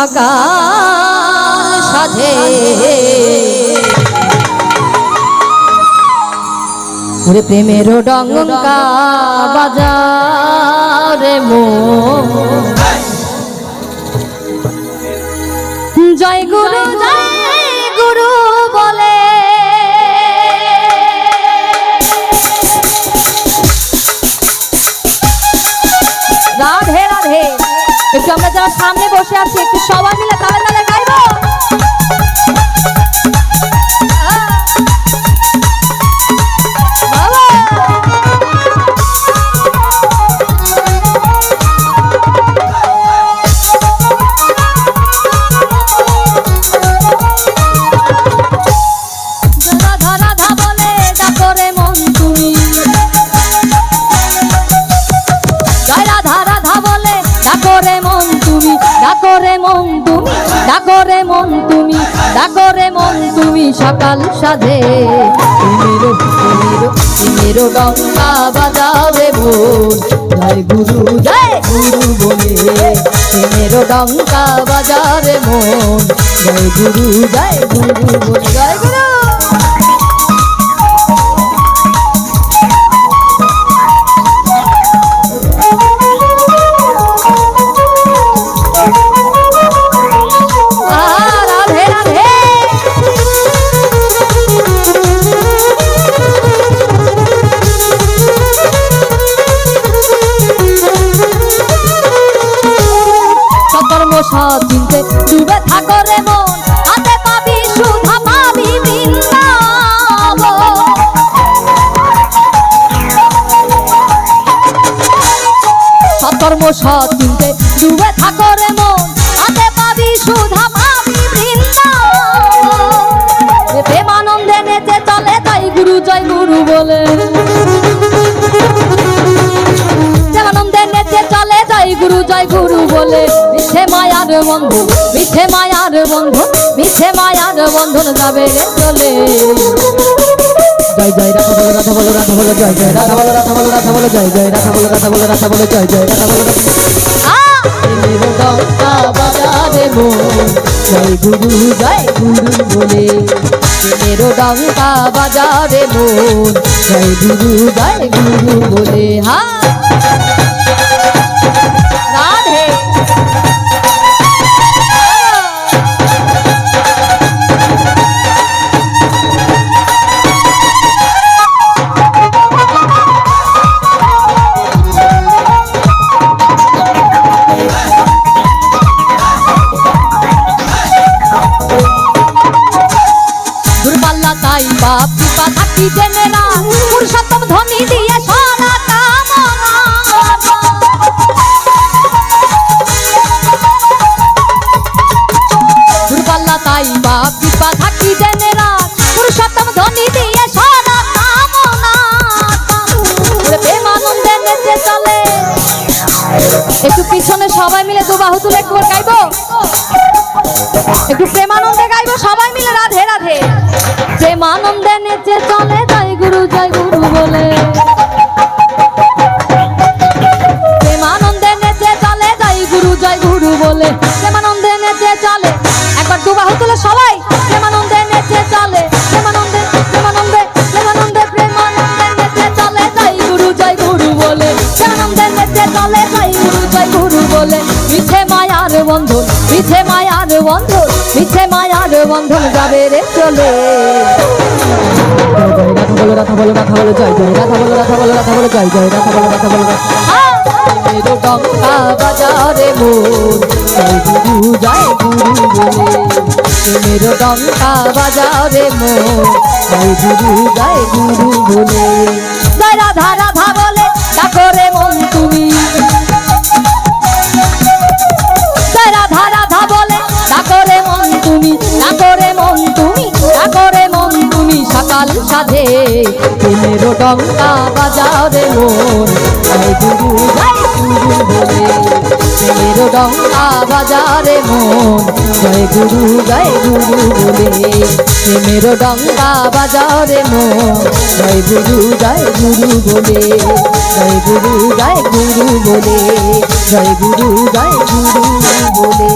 সকাল সাধে ওরে প্রেমের ডঙ্কা বাজারে মো জয় গুরু বলে রাধে রাধে। একটু আমরা যারা সামনে বসে আছি একটু সবাই মিলে তালে তালে গাইবো। ডাকরে মন তুমি সকাল সাধে প্রেমের ডঙ্কা বাজাবে মন জয় গুরু বলে প্রেমের ডঙ্কা বাজারে মন জয় গুরু বলে জয় গুরু। চিনতে ডুবে থাকো রে মন হাতে পাবি সুধা পাবি বৃন্দাবন সৎকর্ম সৎ চিনতে ডুবে থাকো রে মন হাতে পাবি সুধা পাবি বৃন্দাবন প্রেমানন্দে নেচে চলে জয় গুরু বলে প্রেমানন্দে নেচে চলে জয় গুরু বলে মিছে মায়ার বন্ধন যাবে রে চলে জয় জয় রাধা বলো জয় জয় রাধা বলো রাধা বলো জয় জয় রাধা বলো রাধা বলো জয় জয় রাধা বলো ডঙ্কা বাজারে মন জয় গুরু বলে প্রেমের ডঙ্কা বাজারে মন জয় গুরু বলে। হ্যাঁ রাধে বাপ পিতা থাকি জেনে না পুরুষোত্তম ধ্বনি দিয়ে সোনা কামনা দুর্বল্লা তাই বাপ পিতা থাকি জেনে না পুরুষোত্তম ধ্বনি দিয়ে সোনা কামনা প্রেমানন্দে নেচে চলে। একটু পিছনে সবাই মিলে দু বাহু তুলে একটু গাইবো, একটু প্রেমানন্দে গাইবো সবাই মিলে রাধে রাধে। প্রেমানন্দে নেচে চলে জয় গুরু বলে প্রেমানন্দে নেচে চলে জয় গুরু বলে প্রেমানন্দে নেচে চলে। একবার দু বাহু তুলে সবাই প্রেমানন্দে নেচে চলে প্রেমানন্দে নেচে চলে জয় গুরু বলে প্রেমানন্দে নেচে চলে জয় গুরু বলে মিছে মায়ার বন্ধন যাবে রে চলে রাধা বলো জয় জয় রাধা বলো জয় জয় রাধা বলো প্রেমের ডঙ্কা বাজারে মন জয় গুরু বলে প্রেমের ডঙ্কা বাজারে মন জয় গুরু বলে জয় রাধা বলে ডাকরে মন তুমি জয় রাধা বলে ডাকরে মন তুমি সকাল সাধে প্রেমের ডঙ্কা বাজারে মন জয় গুরু বলে প্রেমের ডঙ্কা বাজারে মন জয় গুরু বলে প্রেমের ডঙ্কা বাজারে মন জয় গুরু বলে জয় গুরু বলে জয় গুরু বলে